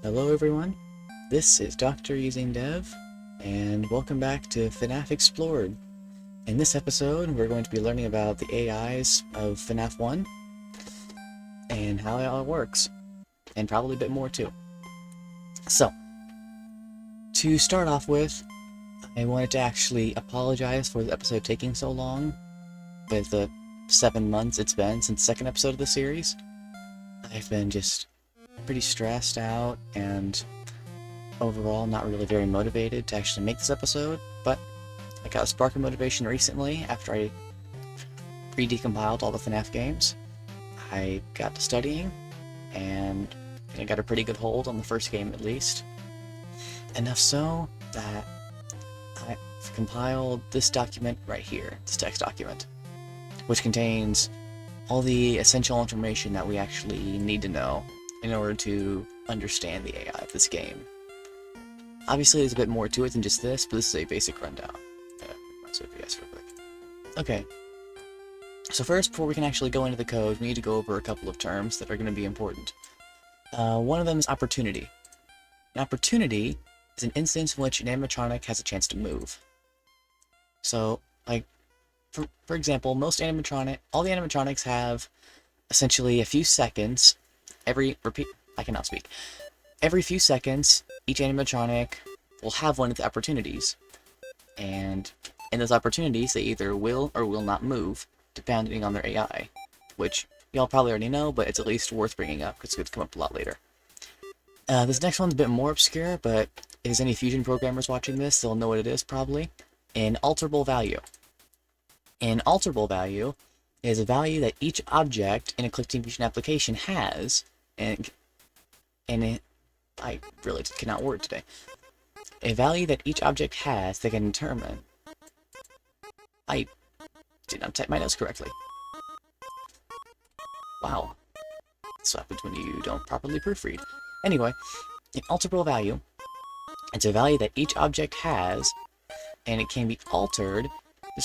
Hello everyone, this is Dr. Using Dev, and welcome back to FNaF Explored. In this episode, we're going to be learning about the AIs of FNaF 1, and how it all works, and probably a bit more too. So, to start off with, I wanted to actually apologize for the episode taking so long, with the 7 months it's been since the second episode of the series. I've been just pretty stressed out and overall not really very motivated to actually make this episode, but I got a spark of motivation recently after I re-decompiled all the FNaF games. I got to studying, and I got a pretty good hold on the first game at least. Enough so that I've compiled this document right here, this text document, which contains all the essential information that we actually need to know in order to understand the AI of this game. Obviously, there's a bit more to it than just this, but this is a basic rundown. So yes, real quick. Okay. So first, before we can actually go into the code, we need to go over a couple of terms that are going to be important. One of them is opportunity. An opportunity is an instance in which an animatronic has a chance to move. So, like, for example, all the animatronics have essentially a few seconds. Every few seconds, each animatronic will have one of the opportunities. And in those opportunities, they either will or will not move, depending on their AI. Which, y'all probably already know, but it's at least worth bringing up, because it's going to come up a lot later. This next one's a bit more obscure, but if any Fusion programmers watching this, they'll know what it is, probably. An alterable value. An alterable value is a value that each object in a Clifton Fusion application has, and I really cannot word today. A value that each object has that can determine. I did not type my notes correctly. Wow. This happens when you don't properly proofread. Anyway, an alterable value, it's a value that each object has, and it can be altered to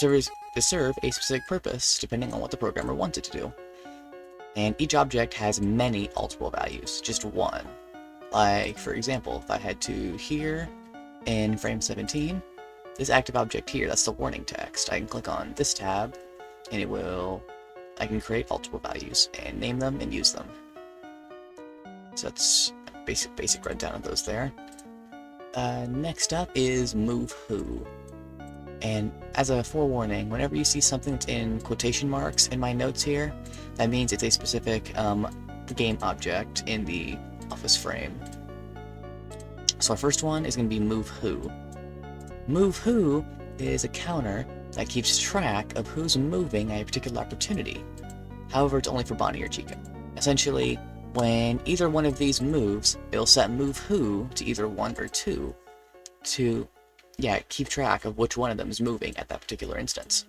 serve a specific purpose, depending on what the programmer wants it to do. And each object has many alterable values, just one. Like, for example, if I head to here, in frame 17, this active object here, that's the warning text. I can click on this tab, and I can create alterable values, and name them, and use them. So that's a basic rundown of those there. Next up is move who. And as a forewarning, whenever you see something that's in quotation marks in my notes here, that means it's a specific game object in the office frame. So our first one is going to be move who. Move who is a counter that keeps track of who's moving at a particular opportunity. However, it's only for Bonnie or Chica. Essentially, when either one of these moves, it'll set move who to either 1 or 2 to keep track of which one of them is moving at that particular instance.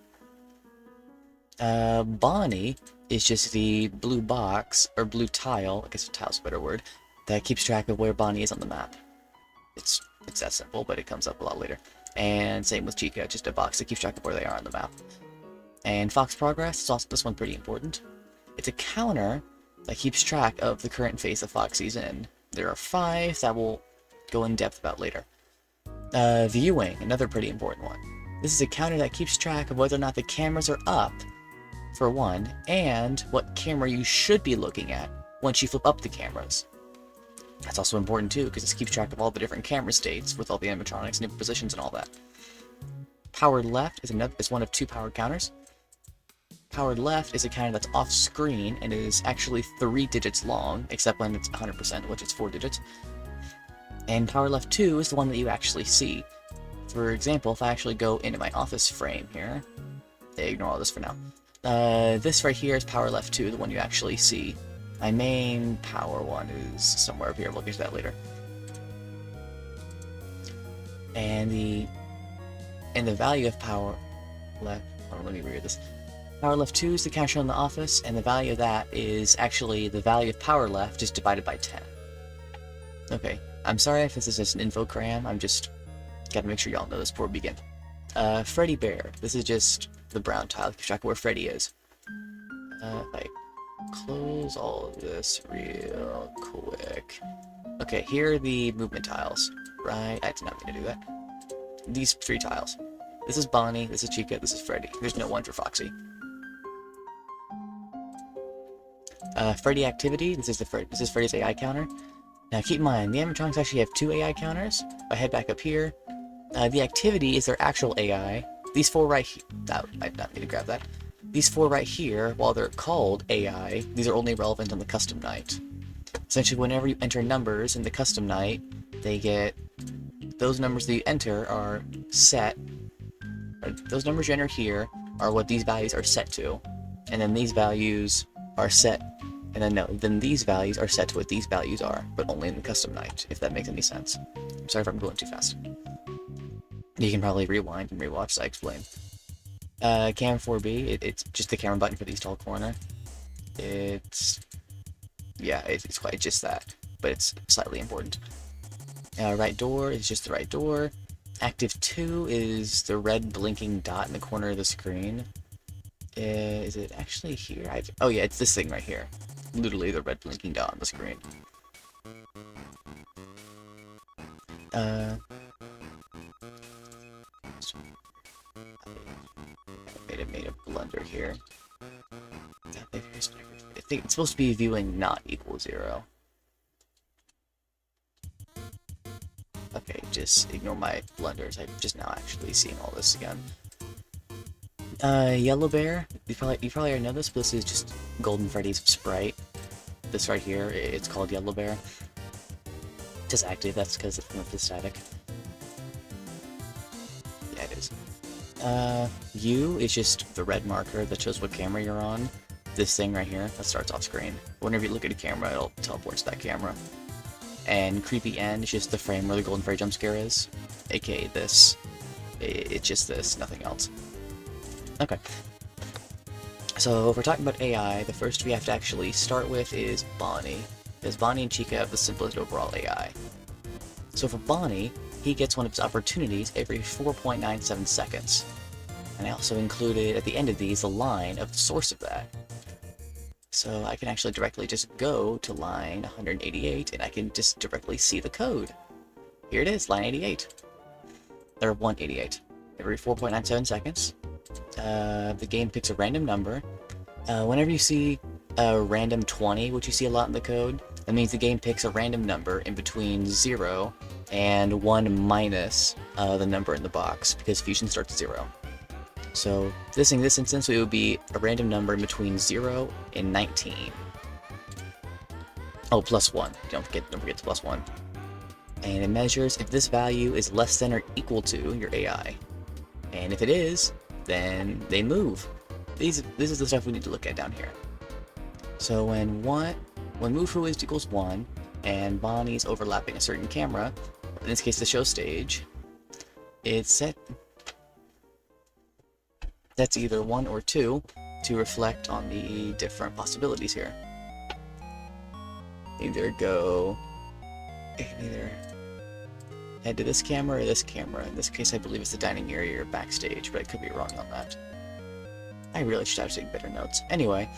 Bonnie is just the blue box, or blue tile, I guess tile's a better word, that keeps track of where Bonnie is on the map. It's that simple, but it comes up a lot later. And same with Chica, just a box that keeps track of where they are on the map. And Fox Progress is also this one pretty important. It's a counter that keeps track of the current phase of Foxy's in. There are 5 that we'll go in depth about later. Viewing, another pretty important one. This is a counter that keeps track of whether or not the cameras are up, for one, and what camera you should be looking at once you flip up the cameras. That's also important too, because it keeps track of all the different camera states with all the animatronics and positions and all that. Powered left is one of 2 powered counters. Powered left is a counter that's off screen and is actually 3 digits long, except when it's 100%, which is 4 digits. And power left 2 is the one that you actually see. For example, if I actually go into my office frame here, ignore all this for now. This right here is power left 2, the one you actually see. My main power one is somewhere up here, we'll get to that later. And the value of power left, let me read this. Power left 2 is the counter in the office, and the value of that is actually the value of power left just divided by 10. Okay, I'm sorry if this is just an infocram, I'm just gotta make sure y'all know this before we begin. Freddy Bear, this is just the brown tile, keep track of where Freddy is. If I close all of this real quick. Okay, here are the movement tiles. Right, I did not mean to do that. These 3 tiles. This is Bonnie, this is Chica, this is Freddy. There's no one for Foxy. Freddy activity, this is Freddy's AI counter. Now keep in mind, the animatronics actually have 2 AI counters. If I head back up here, the activity is their actual AI. These 4 right here, I did not mean to grab that. These 4 right here, while they're called AI, these are only relevant on the custom night. Essentially, whenever you enter numbers in the custom night, they get, those numbers that you enter are set, or those numbers you enter here are what these values are set to, and then these values are set, and then no, then these values are set to what these values are, but only in the custom night, if that makes any sense. I'm sorry if I'm going too fast. You can probably rewind and rewatch as I explain. Cam 4B, it's just the camera button for the East Hall corner. It's quite just that, but it's slightly important. Right door is just the right door. Active 2 is the red blinking dot in the corner of the screen. Is it actually here? Oh yeah, it's this thing right here. Literally the red blinking dot on the screen. I made a blunder here. I think it's supposed to be viewing not equal 0. Okay, just ignore my blunders. I'm just now actually seeing all this again. Yellow Bear. You probably already know this, but this is just Golden Freddy's sprite. This right here, it's called Yellow Bear. It is active. That's because it's the static. Yeah, it is. U is just the red marker that shows what camera you're on. This thing right here, that starts off screen. Whenever you look at a camera, it'll teleport to that camera. And Creepy N is just the frame where the Golden Freddy jump scare is, aka this. It's just this, nothing else. Okay. So if we're talking about AI, the first we have to actually start with is Bonnie, because Bonnie and Chica have the simplest overall AI. So for Bonnie, he gets one of his opportunities every 4.97 seconds. And I also included at the end of these a line of the source of that. So I can actually directly just go to line 188 and I can just directly see the code. Here it is, line 88. Or 188. Every 4.97 seconds. The game picks a random number. Whenever you see a random 20, which you see a lot in the code, that means the game picks a random number in between 0 and 1 minus the number in the box, because fusion starts at 0. So in this instance, it would be a random number in between 0 and 19. Oh, plus 1. Don't forget the plus 1. And it measures if this value is less than or equal to your AI. And if it is, then they move. This is the stuff we need to look at down here. So when move who is equals 1, and Bonnie's overlapping a certain camera, in this case the show stage, it's set. That's either 1 or 2 to reflect on the different possibilities here. Either head to this camera or this camera. In this case, I believe it's the dining area or backstage, but I could be wrong on that. I really should have taken better notes. Anyway,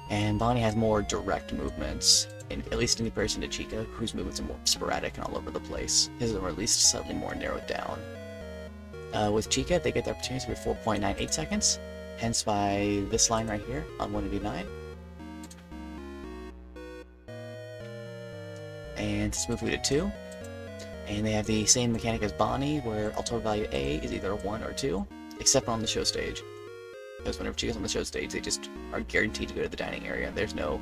and Bonnie has more direct movements, at least in comparison to Chica, whose movements are more sporadic and all over the place. His are at least slightly more narrowed down. With Chica, they get the opportunity for 4.98 seconds, hence by this line right here on 189. And let's move to 2. And they have the same mechanic as Bonnie, where alto value A is either 1 or 2, except on the show stage. Because whenever Chica's on the show stage, they just are guaranteed to go to the dining area. There's no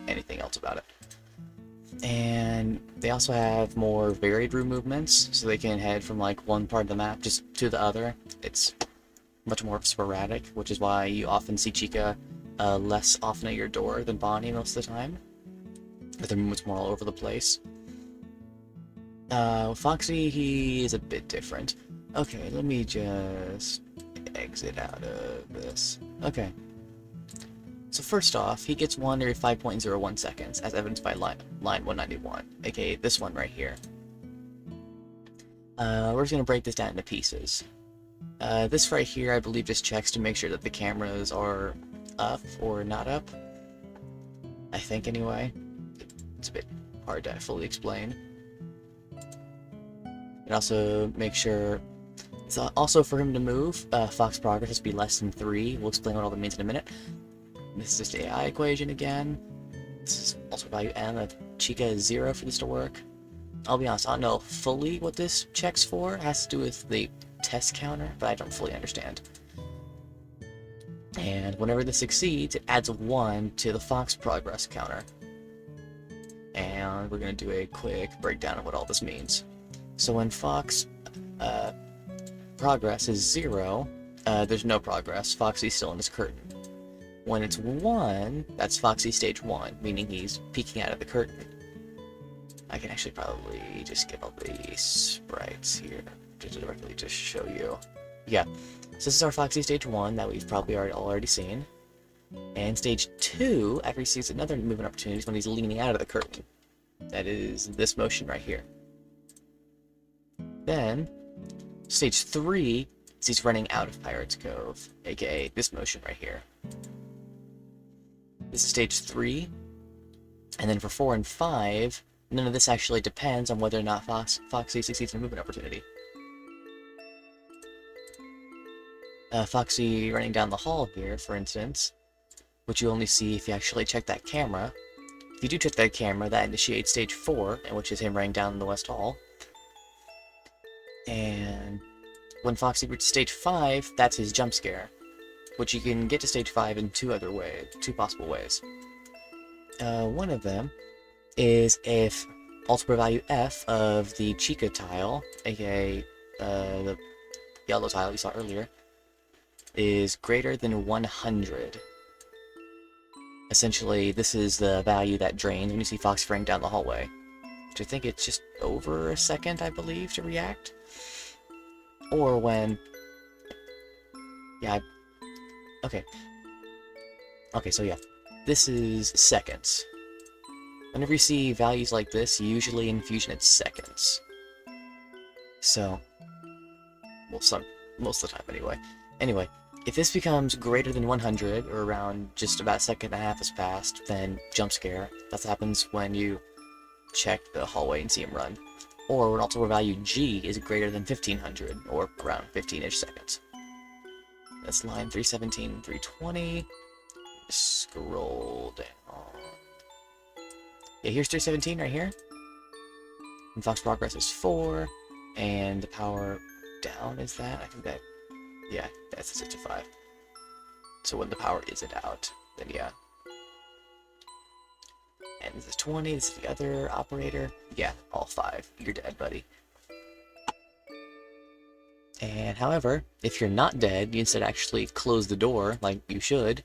anything else about it. And they also have more varied room movements, so they can head from like one part of the map just to the other. It's much more sporadic, which is why you often see Chica less often at your door than Bonnie most of the time. But their movements more all over the place. Foxy, he is a bit different. Okay, let me just exit out of this. Okay. So first off, he gets 1 every 5.01 seconds, as evidenced by line 191, aka this one right here. We're just going to break this down into pieces. This right here, I believe, just checks to make sure that the cameras are up or not up. I think, anyway. it's a bit hard to fully explain. And also make sure, it's also for him to move, Fox progress has to be less than 3. We'll explain what all that means in a minute. This is just the AI equation again. This is also value n of Chica is 0 for this to work. I'll be honest, I don't know fully what this checks for. It has to do with the test counter, but I don't fully understand. And whenever this succeeds, it adds 1 to the Fox progress counter. And we're going to do a quick breakdown of what all this means. So when Fox progress is 0, there's no progress. Foxy's still in his curtain. When it's 1, that's Foxy stage 1, meaning he's peeking out of the curtain. I can actually probably just get all the sprites here to directly just show you. Yeah, so this is our Foxy stage 1 that we've probably already seen. And stage 2, after he sees another movement opportunity, is when he's leaning out of the curtain. That is this motion right here. Then, stage 3 is he's running out of Pirate's Cove, aka this motion right here. This is stage 3, and then for 4 and 5, none of this actually depends on whether or not Foxy succeeds in a movement opportunity. Foxy running down the hall here, for instance, which you only see if you actually check that camera. If you do check that camera, that initiates stage 4, which is him running down the West Hall. And when Foxy reaches stage 5, that's his jump scare, which you can get to stage 5 in two possible ways. One of them is if algebra value f of the Chica tile, aka the yellow tile you saw earlier, is greater than 100. Essentially, this is the value that drains when you see Fox running down the hallway, which I think it's just over a second, I believe, to react. Or when... yeah, okay, so yeah, this is seconds. Whenever you see values like this, usually in Fusion it's seconds. So, well, most of the time anyway. Anyway, if this becomes greater than 100, or around just about a second and a half has passed, then jump scare. That happens when you check the hallway and see him run. Or when algebra value g is greater than 1500, or around 15-ish seconds. That's line 317, 320. Scroll down. Yeah, here's 317 right here. And Fox progress is 4, and the power down is that. I think that, yeah, that's a 65. So when the power isn't out, then yeah. And this is 20, this is the other operator. Yeah, all 5. You're dead, buddy. And however, if you're not dead, you instead actually close the door, like you should,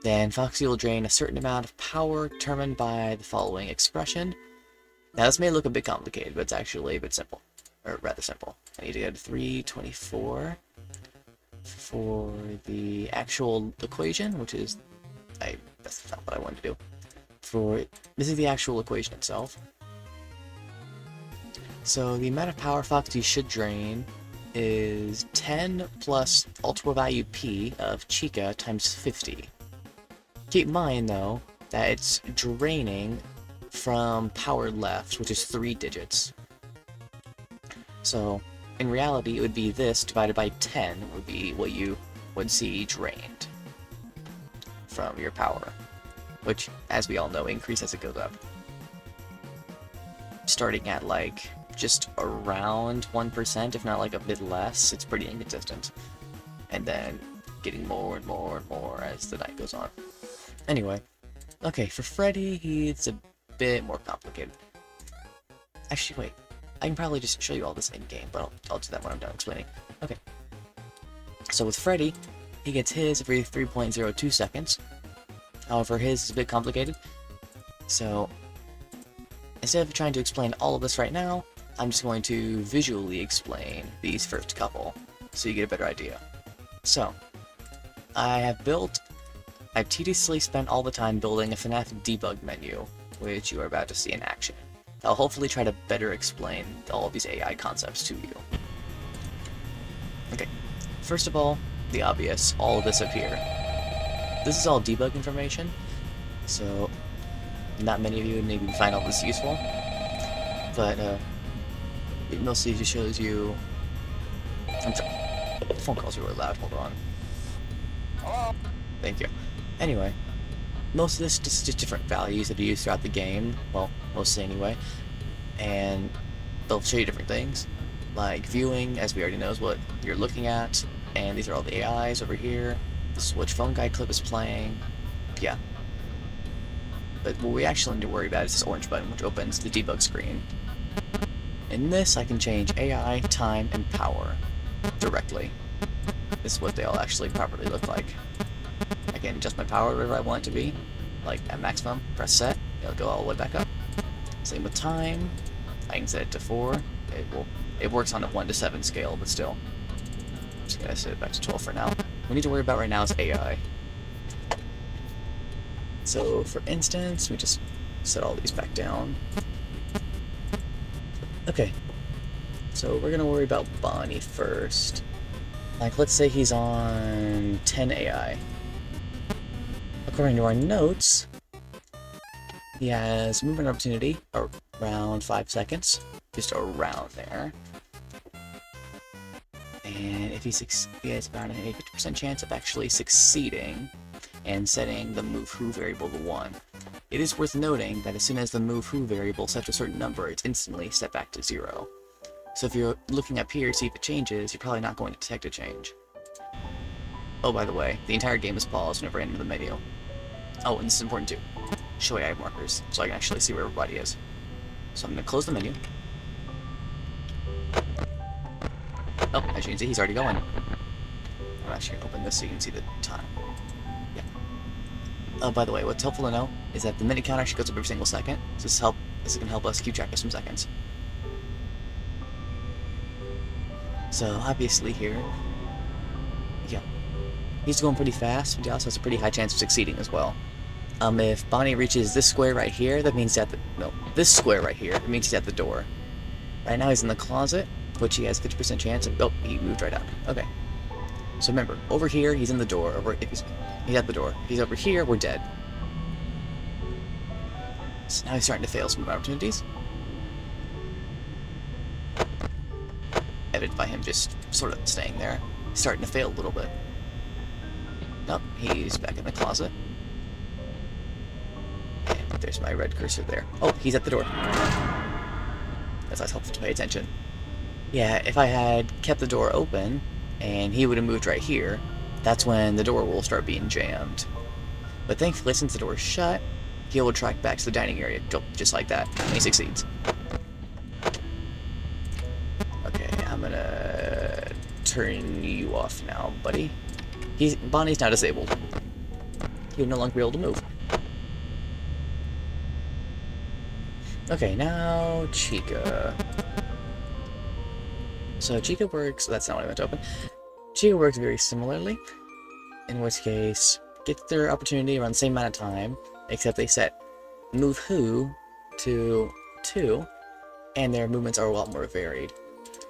then Foxy will drain a certain amount of power determined by the following expression. Now this may look a bit complicated, but it's actually a bit simple. Or rather simple. I need to get 324 for the actual equation, which is... that's not what I wanted to do. This is the actual equation itself. So the amount of power Foxy should drain is 10 plus algebra value p of Chica times 50. Keep in mind, though, that it's draining from power left, which is 3 digits. So, in reality, it would be this divided by 10 would be what you would see drained from your power, which, as we all know, increases as it goes up. Starting at, like, just around 1%, if not, like, a bit less, it's pretty inconsistent. And then getting more and more and more as the night goes on. Anyway, okay, for Freddy, he's a bit more complicated. Actually, wait, I can probably just show you all this in-game, but I'll do that when I'm done explaining. Okay, so with Freddy, he gets his every 3.02 seconds. However, his is a bit complicated, so instead of trying to explain all of this right now, I'm just going to visually explain these first couple, so you get a better idea. So, I've tediously spent all the time building a FNaF debug menu, which you are about to see in action. I'll hopefully try to better explain all of these AI concepts to you. Okay, first of all, the obvious, all of this up here. This is all debug information, so not many of you would maybe find all this useful, but it mostly just shows you. I'm sorry, the phone calls are really loud. Hold on. Hello. Thank you. Anyway, most of this is just different values that you use throughout the game. Well, mostly anyway, and they'll show you different things, like viewing, as we already know, is what you're looking at, and these are all the AIs over here. This is which phone guy clip is playing. Yeah. But what we actually need to worry about is this orange button, which opens the debug screen. In this, I can change AI, time, and power directly. This is what they all actually properly look like. I can adjust my power wherever I want it to be, like at maximum, press set, it'll go all the way back up. Same with time, I can set it to 4. It works on a 1 to 7 scale, but still. I'm just gonna set it back to 12 for now. What we need to worry about right now is AI. So, for instance, we just set all these back down. Okay, so we're gonna worry about Bonnie first. Like, let's say he's on 10 AI. According to our notes, he has movement opportunity around 5 seconds, just around there. And if he has about a 50% chance of actually succeeding and setting the move who variable to 1. It is worth noting that as soon as the move who variable sets a certain number, it's instantly set back to 0. So if you're looking up here to see if it changes, you're probably not going to detect a change. Oh, by the way, the entire game is paused whenever I enter the menu. Oh, and this is important too. Show AI markers, so I can actually see where everybody is. So I'm going to close the menu. Oh, as you can see, he's already going. I'm actually going to open this so you can see the time. Yeah. Oh, by the way, what's helpful to know is that the minute counter actually goes up every single second. So this is going to help us keep track of some seconds. So obviously here, yeah, he's going pretty fast, but he also has a pretty high chance of succeeding as well. If Bonnie reaches this square right here, that means this square right here, it means he's at the door. Right now he's in the closet, which he has 50% chance of. Oh, he moved right out. Okay. So remember, over here he's in the door. He's at the door. If he's over here, we're dead. So now he's starting to fail some opportunities. Evident by him just sort of staying there. He's starting to fail a little bit. Nope, he's back in the closet. And there's my red cursor there. Oh, he's at the door. That's why it's helpful to pay attention. Yeah, if I had kept the door open, and he would have moved right here, that's when the door will start being jammed. But thankfully, since the door is shut, he will track back to the dining area, just like that, and he succeeds. Okay, I'm gonna turn you off now, buddy. Bonnie's now disabled. He'll no longer be able to move. Okay, now Chica. So Chica works, that's not what I meant to open. Chica works very similarly, in which case, get their opportunity around the same amount of time, except they set move who to 2, and their movements are a lot more varied.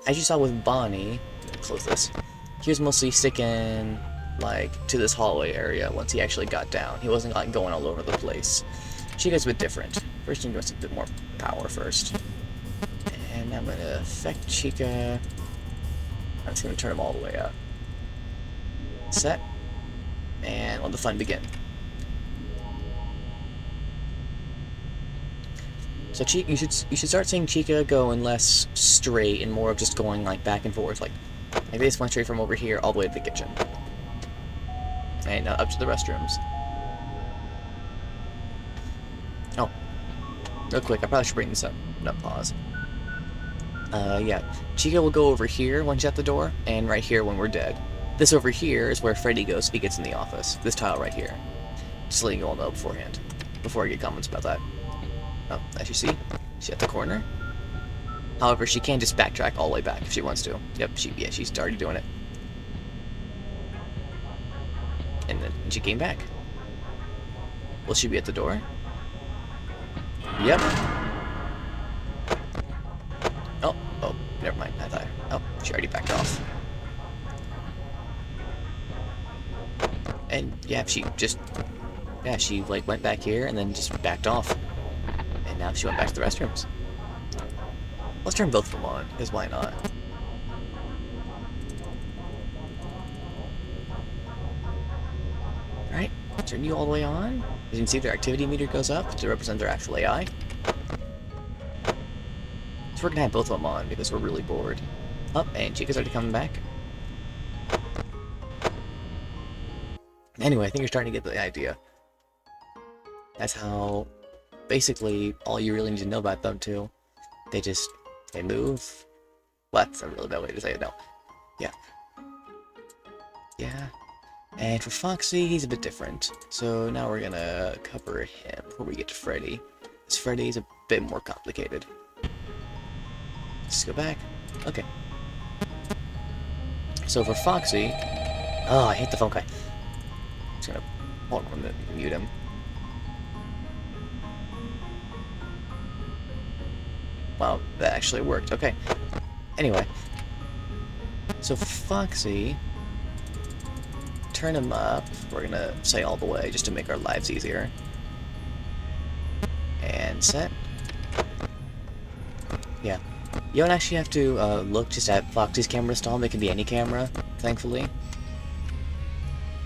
As you saw with Bonnie, close this, he was mostly sticking, like, to this hallway area once he actually got down. He wasn't, like, going all over the place. Chica's a bit different. First, you can give us a bit more power first. And I'm gonna affect Chica. I'm just gonna turn him all the way up. Set. And let the fun begin. So Chica, you should start seeing Chica going less straight and more of just going like back and forth, like this went straight from over here all the way to the kitchen, and up to the restrooms. Oh, real quick, I probably should bring this up. No, pause. Yeah, Chica will go over here when she's at the door, and right here when we're dead. This over here is where Freddy goes if he gets in the office. This tile right here. Just letting you all know beforehand, before I get comments about that. Oh, as you see, she's at the corner. However, she can just backtrack all the way back if she wants to. Yep, she's already doing it. And then she came back. Will she be at the door? Yep. Oh, never mind. I thought. Oh, she already backed off. And yeah, she like went back here and then just backed off. she went back to the restrooms. Let's turn both of them on, because why not? Alright, turn you all the way on. As you can see, their activity meter goes up to represent their actual AI. So we're gonna have both of them on, because we're really bored. Oh, and Chica's already coming back. Anyway, I think you're starting to get the idea. That's how, basically, all you really need to know about them, too. They move. Well, that's a really bad way to say it, no. Yeah. Yeah. And for Foxy, he's a bit different. So now we're gonna cover him before we get to Freddy. Because Freddy's a bit more complicated. Let's go back. Okay. So for Foxy... Oh, I hate the phone guy. Just gonna... Hold on a minute, mute him. Wow, that actually worked. Okay. Anyway. So for Foxy... Turn him up. We're gonna say all the way just to make our lives easier. And set. Yeah. You don't actually have to look just at Foxy's camera installed. It can be any camera, thankfully.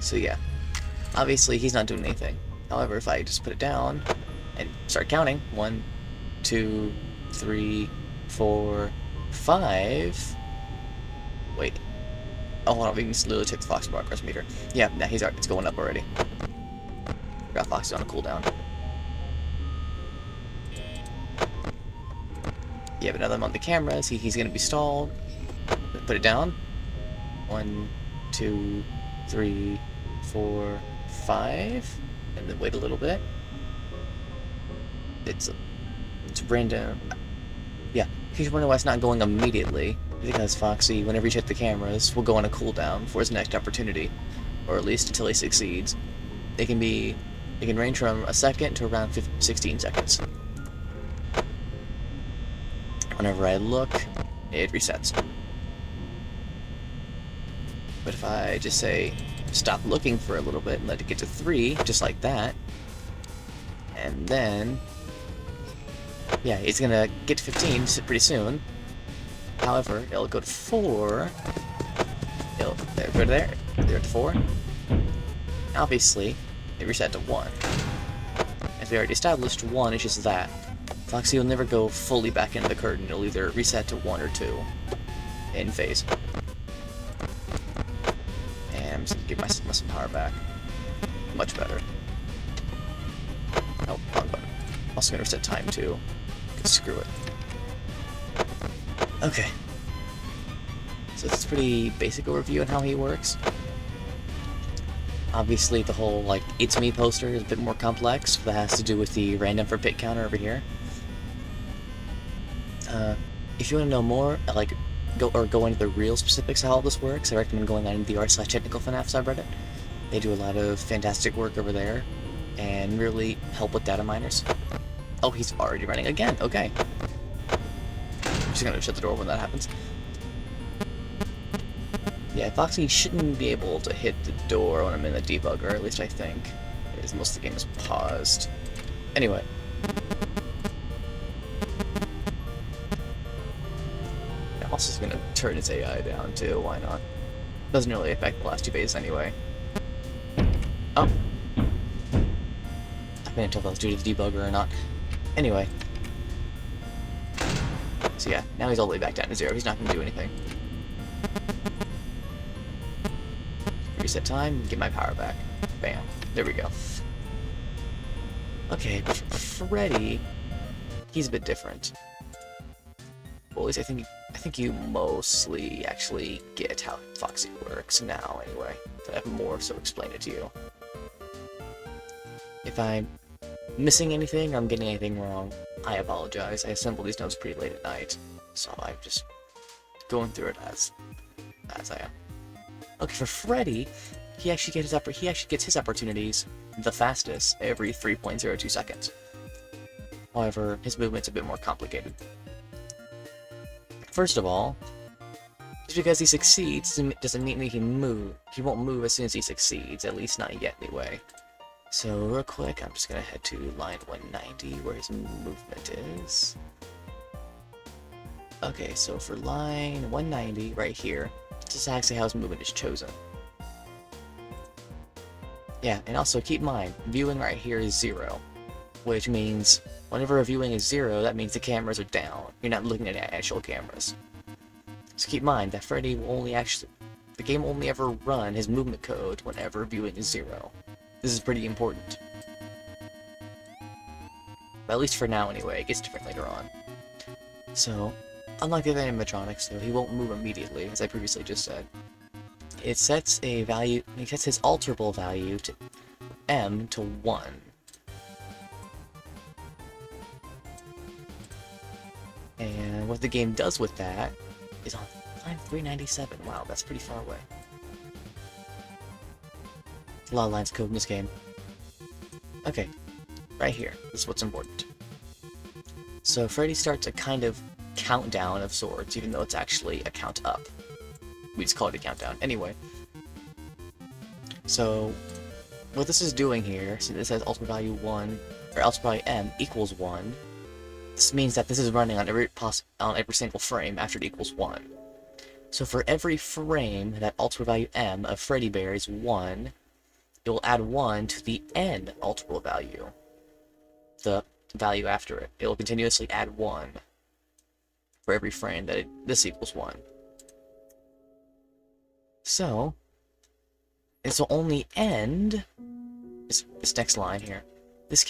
So yeah. Obviously, he's not doing anything. However, if I just put it down and start counting, 1, 2, 3, 4, 5. Wait. Oh, hold on, we can literally check the Foxy progress meter. Yeah, now it's going up already. Got Foxy on a cooldown. Yeah, but now that I'm on the camera, see, he's gonna be stalled. Put it down. 1, 2, 3, 4, 5. And then wait a little bit. It's random. Yeah, if you're wondering why it's not going immediately, because Foxy, whenever you check the cameras, will go on a cooldown for his next opportunity, or at least until he succeeds. It can range from a second to around 16 seconds. Whenever I look, it resets. But if I just say, stop looking for a little bit and let it get to 3, just like that, and then, yeah, it's gonna get to 15 pretty soon. However, it'll go to 4. It'll go to there. There to 4. Obviously, it reset to 1. As we already established, 1 is just that. Foxy will never go fully back into the curtain. It'll either reset to 1 or 2 in phase. And I'm just gonna give myself some power back. Much better. Oh, wrong button. Also gonna reset time too. Screw it. Okay. So it's a pretty basic overview on how he works. Obviously, the whole, like, It's Me poster is a bit more complex. That has to do with the random for pit counter over here. If you want to know more, like, go into the real specifics of how all this works, I recommend going on the r/technical FNaF subreddit. They do a lot of fantastic work over there, and really help with data miners. Oh, he's already running again. Okay. I'm just gonna shut the door when that happens. Yeah, Foxy shouldn't be able to hit the door when I'm in the debugger, at least I think. Because most of the game is paused. Anyway. I'm also gonna turn its AI down too, why not? Doesn't really affect the last 2 phases anyway. Oh. I couldn't tell if that was due to the debugger or not. Anyway. So yeah, now he's all the way back down to 0. He's not gonna do anything. Reset time, get my power back. Bam. There we go. Okay, but for Freddy, he's a bit different. Well, at least I think you mostly actually get how Foxy works now, anyway. But I have more, so explain it to you. If I'm missing anything or I'm getting anything wrong, I apologize. I assembled these notes pretty late at night, so I'm just going through it as I am. Okay, for Freddy, he actually gets his opportunities the fastest, every 3.02 seconds. However, his movement's a bit more complicated. First of all, just because he succeeds doesn't mean he can move. He won't move as soon as he succeeds, at least not yet anyway. So real quick, I'm just gonna head to line 190 where his movement is. Okay, so for line 190 right here, this is actually how his movement is chosen. Yeah, and also keep in mind, viewing right here is 0, which means whenever a viewing is 0, that means the cameras are down. You're not looking at actual cameras. So keep in mind that Freddy will the game will only ever run his movement code whenever viewing is 0. This is pretty important. But at least for now anyway, it gets different later on. So, unlike the other animatronics though, he won't move immediately, as I previously just said. It sets a value, he sets his alterable value to M to 1. And what the game does with that is on line 397. Wow, that's pretty far away. A lot of lines of code in this game. Okay, right here. This is what's important. So Freddy starts a kind of countdown of sorts, even though it's actually a count up. We just call it a countdown. Anyway. So, what this is doing here, so this has ultimate value 1, or ultimate value M equals 1. This means that this is running on every single frame after it equals 1. So for every frame that ultimate value M of Freddy Bear is 1, it will add 1 to the N ultimate value. The value after it. It will continuously add 1 for every frame that this equals 1. So, this will only end this next line here. This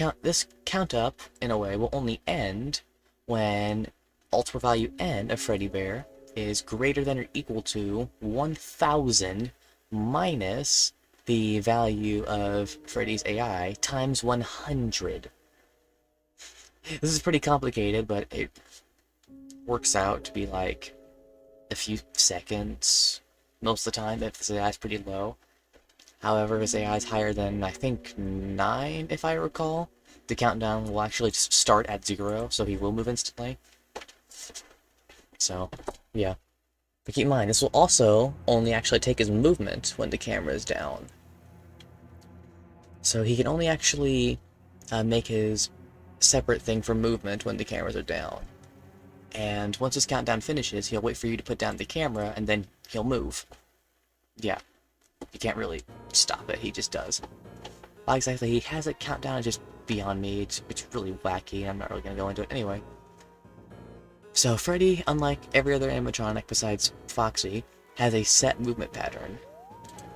count up, in a way, will only end when ultimate value N of Freddy Bear is greater than or equal to 1000 minus the value of Freddy's AI times 100. This is pretty complicated, but it works out to be like a few seconds most of the time if his AI is pretty low. However, his AI is higher than, I think, 9, if I recall. The countdown will actually just start at 0, so he will move instantly. So, yeah. But keep in mind, this will also only actually take his movement when the camera is down. So he can only actually make his separate thing for movement when the cameras are down. And once his countdown finishes, he'll wait for you to put down the camera, and then he'll move. Yeah. You can't really stop it, he just does. Well, exactly, he has a countdown just beyond me, it's really wacky, I'm not really going to go into it anyway. So Freddy, unlike every other animatronic besides Foxy, has a set movement pattern.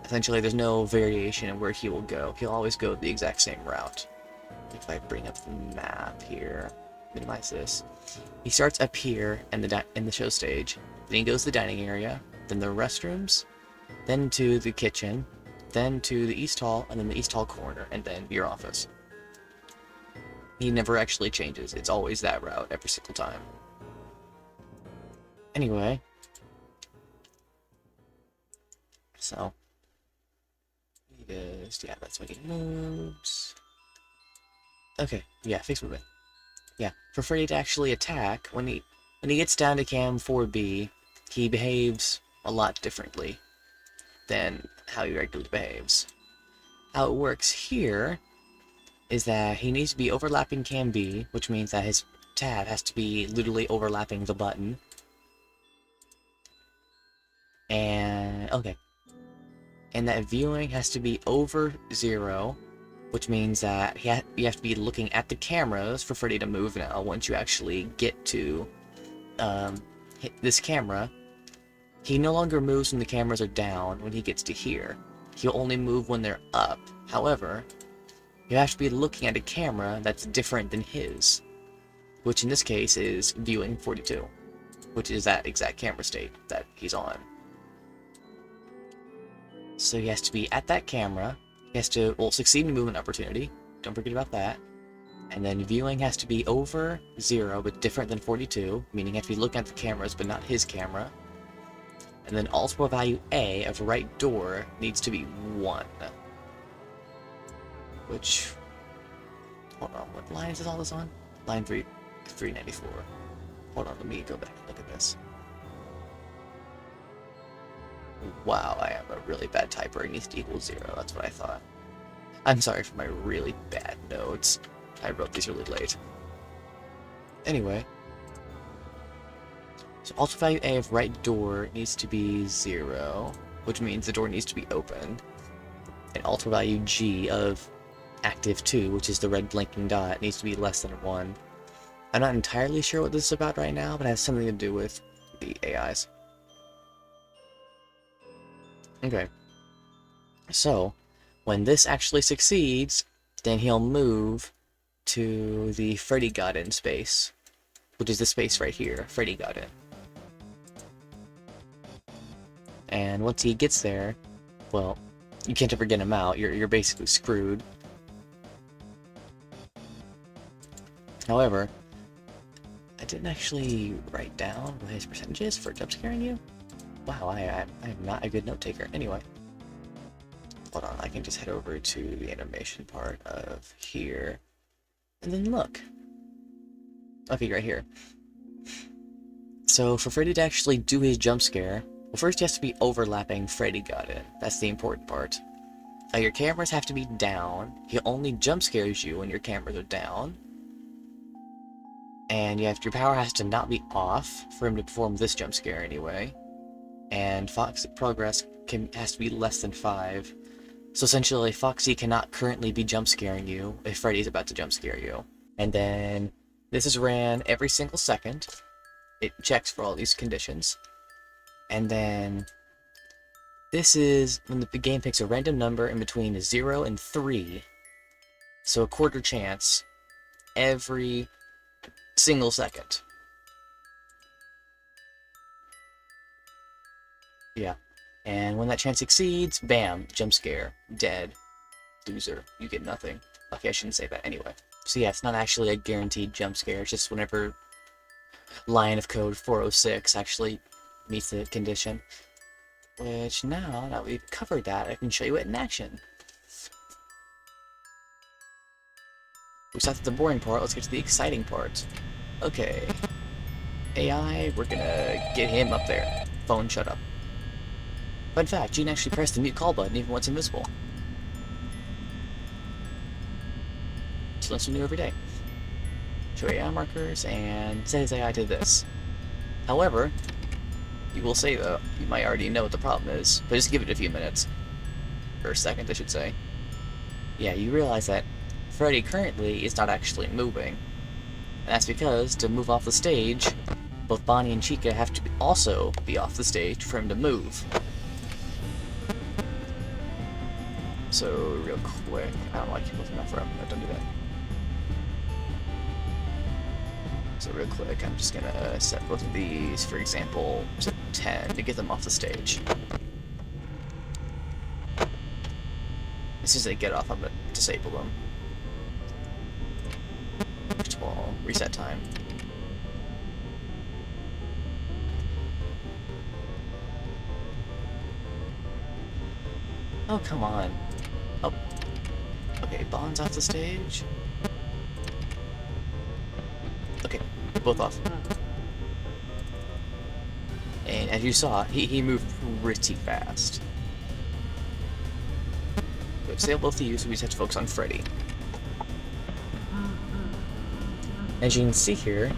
Essentially, there's no variation in where he will go. He'll always go the exact same route. If I bring up the map here, minimize this. He starts up here in the show stage, then he goes to the dining area, then the restrooms, then to the kitchen, then to the East Hall, and then the East Hall corner, and then your office. He never actually changes. It's always that route every single time. Anyway. So. Yeah, that's when he moves. Okay, yeah, fixed movement. Yeah, for Freddy to actually attack, when he gets down to cam 4B, he behaves a lot differently than how he regularly behaves. How it works here is that he needs to be overlapping cam B, which means that his tab has to be literally overlapping the button. And, okay. And that viewing has to be over 0, which means that you have to be looking at the cameras for Freddy to move now. Once you actually get to hit this camera, he no longer moves when the cameras are down when he gets to here. He'll only move when they're up. However, you have to be looking at a camera that's different than his, which in this case is viewing 42, which is that exact camera state that he's on. So he has to be at that camera. He has to, well, succeed in movement opportunity. Don't forget about that. And then viewing has to be over 0, but different than 42, meaning you have to be looking at the cameras, but not his camera. And then ultimate value A of right door needs to be 1. Which, hold on, what line is all this on? Line 394. Hold on, let me go back and look at this. Wow, I am a really bad typer. It needs to equal 0, that's what I thought. I'm sorry for my really bad notes. I wrote these really late. Anyway. So alter value A of right door needs to be 0, which means the door needs to be opened. And alter value G of active 2, which is the red blinking dot, needs to be less than 1. I'm not entirely sure what this is about right now, but it has something to do with the AIs. Okay. So, when this actually succeeds, then he'll move to the Freddy got in space, which is the space right here. Freddy got in. And once he gets there, well, you can't ever get him out. You're basically screwed. However, I didn't actually write down what his percentages for jump scaring you. Wow, I am not a good note taker. Anyway, hold on. I can just head over to the animation part of here, and then look. Okay, right here. So for Freddy to actually do his jump scare, well, first he has to be overlapping Freddy got in. That's the important part. Your cameras have to be down. He only jump scares you when your cameras are down. And your power has to not be off for him to perform this jump scare anyway. And Fox progress has to be less than 5. So essentially, Foxy cannot currently be jump scaring you if Freddy's about to jump scare you. And then this is ran every single second. It checks for all these conditions. And then this is when the game picks a random number in between 0 and 3. So a quarter chance every single second. Yeah. And when that chance exceeds, bam, jump scare, dead, loser, you get nothing. Okay, I shouldn't say that anyway. So yeah, it's not actually a guaranteed jump scare, it's just whenever line of code 406 actually meets the condition. Which now that we've covered that, I can show you it in action. We stopped at the boring part, let's get to the exciting part. Okay. AI, we're gonna get him up there. Phone, shut up. Fun fact, you can actually press the mute call button even when it's invisible. So learn something new every day. Show AI markers and set his AI to this. However, you will say though, you might already know what the problem is, but just give it a few minutes. Or a second, I should say. Yeah, you realize that Freddy currently is not actually moving. And that's because, to move off the stage, both Bonnie and Chica have to also be off the stage for him to move. So, real quick, I don't know why I keep looking that for him. No, don't do that. So real quick, I'm just gonna set both of these, for example, to 10 to get them off the stage. As soon as they get off, I'm gonna disable them. First of all, reset time. Oh, come on. Oh. Okay, Bond's off the stage. Okay, both off. And as you saw, he moved pretty fast. We disable both of you, so we just have to focus on Freddy. As you can see here,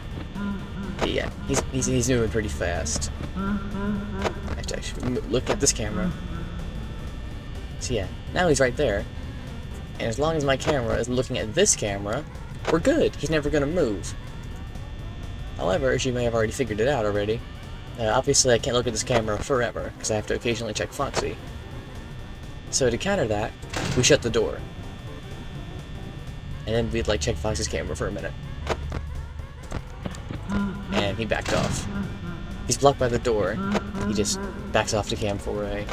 yeah, he's moving pretty fast. I have to actually look at this camera. So yeah, now he's right there. And as long as my camera is looking at this camera, we're good. He's never gonna move. However, as you may have already figured it out already, obviously I can't look at this camera forever, because I have to occasionally check Foxy. So to counter that, we shut the door. And then we'd check Foxy's camera for a minute. And he backed off. He's blocked by the door, he just backs off to cam 4A.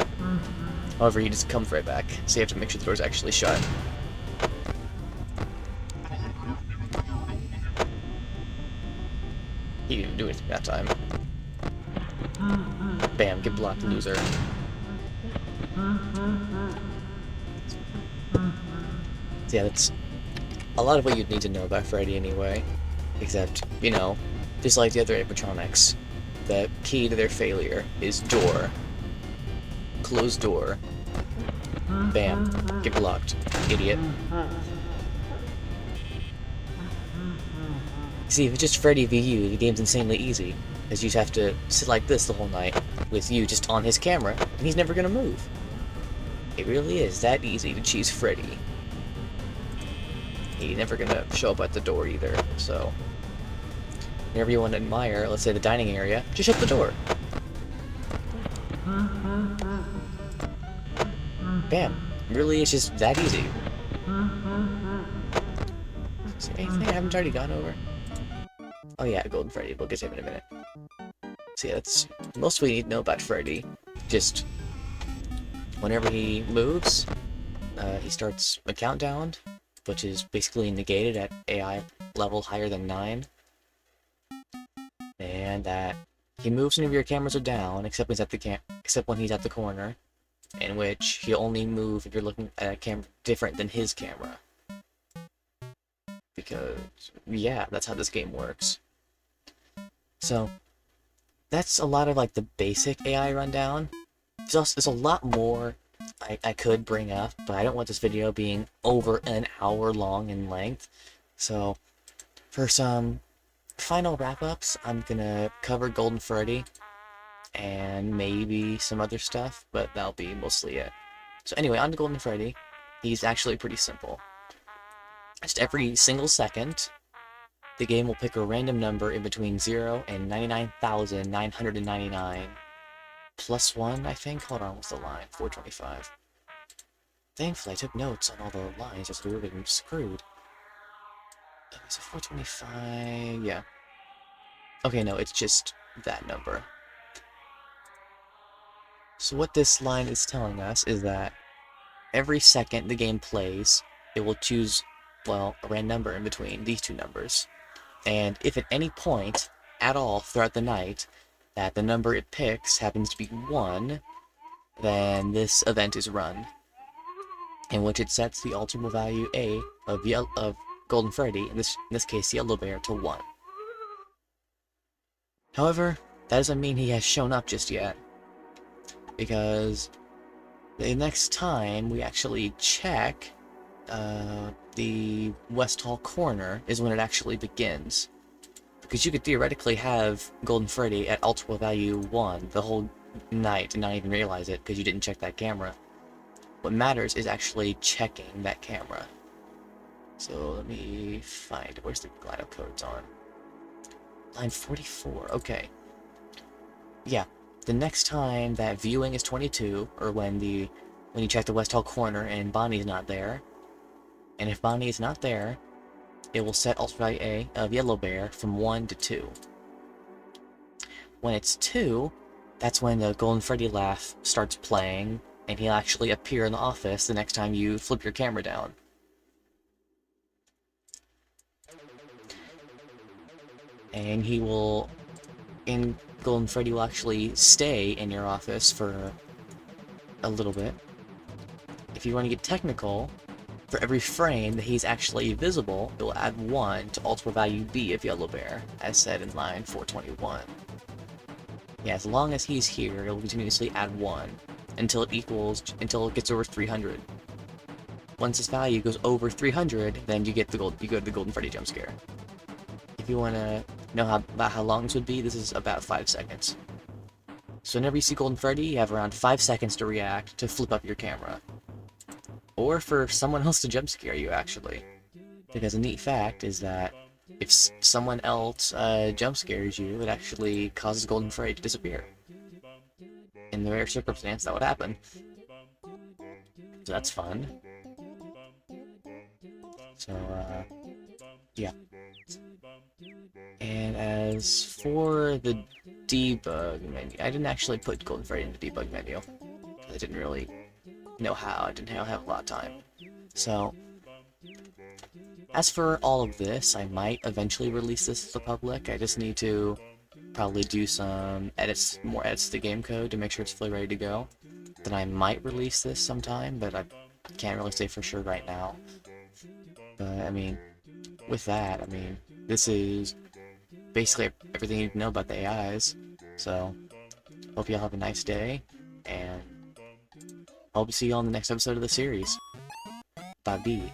However, he just comes right back, so you have to make sure the door's actually shut. He didn't do anything that time. Bam, get blocked, loser. So yeah, that's a lot of what you'd need to know about Freddy anyway. Except, you know, just like the other animatronics, the key to their failure is door. Closed door. Bam. Get blocked. Idiot. See, if it's just Freddy v you, the game's insanely easy. Because you just have to sit like this the whole night, with you just on his camera, and he's never gonna move. It really is that easy to cheese Freddy. He's never gonna show up at the door either, so... Whenever you want to admire, let's say the dining area, just shut the door. Bam. Really, it's just that easy. Is there anything I haven't already gone over? Oh yeah, Golden Freddy. We'll get to him in a minute. So yeah, that's most we need to know about Freddy. Just whenever he moves, he starts a countdown, which is basically negated at AI level higher than 9. And that he moves whenever your cameras are down, except when he's at the corner, in which he'll only move if you're looking at a camera different than his camera. Because, yeah, that's how this game works. So, that's a lot of, like, the basic AI rundown. There's a lot more I could bring up, but I don't want this video being over an hour long in length. So, for some final wrap-ups, I'm gonna cover Golden Freddy, and maybe some other stuff, but that'll be mostly it. So anyway, on to Golden Freddy. He's actually pretty simple. Just every single second, the game will pick a random number in between 0 and 99,999 plus 1, I think? Hold on, what's the line? 425. Thankfully, I took notes on all the lines, just we were getting screwed. Is it 425? Yeah. Okay, no, it's just that number. So what this line is telling us is that every second the game plays, it will choose, well, a random number in between these two numbers. And if at any point at all throughout the night that the number it picks happens to be 1, then this event is run, in which it sets the ultimate value A of Golden Freddy, in this case Yellow Bear, to 1. However, that doesn't mean he has shown up just yet, because the next time we actually check the West Hall corner is when it actually begins. Because you could theoretically have Golden Freddy at ultimate value 1 the whole night and not even realize it because you didn't check that camera. What matters is actually checking that camera. So let me find, where's the lineup codes on? Line 44, okay. Yeah, the next time that viewing is 22, or when you check the West Hall corner and Bonnie's not there, and if Bonnie is not there, it will set ultimate value A of Yellow Bear from 1 to 2. When it's 2, that's when the Golden Freddy laugh starts playing, and he'll actually appear in the office the next time you flip your camera down. And Golden Freddy will actually stay in your office for a little bit. If you want to get technical, for every frame that he's actually visible, it will add 1 to ultimate value B of Yellow Bear, as said in line 421. Yeah, as long as he's here, it will continuously add 1 until it gets over 300. Once this value goes over 300, then you go to the Golden Freddy jump scare. If you want to know about how long this would be, this is about 5 seconds. So whenever you see Golden Freddy, you have around 5 seconds to react to flip up your camera. Or for someone else to jump scare you, actually. Because a neat fact is that if someone else jump scares you, it actually causes Golden Freddy to disappear. In the rare circumstance, that would happen. So that's fun. So, yeah. And as for the debug menu, I didn't actually put Golden Freddy in the debug menu. I didn't really know how. I didn't have a lot of time. So, as for all of this, I might eventually release this to the public. I just need to probably do some more edits to the game code to make sure it's fully ready to go. Then I might release this sometime, but I can't really say for sure right now. But, I mean, with that, I mean, this is basically everything you need to know about the AIs. So, hope you all have a nice day, and I'll see you all in the next episode of the series. Bye-bye.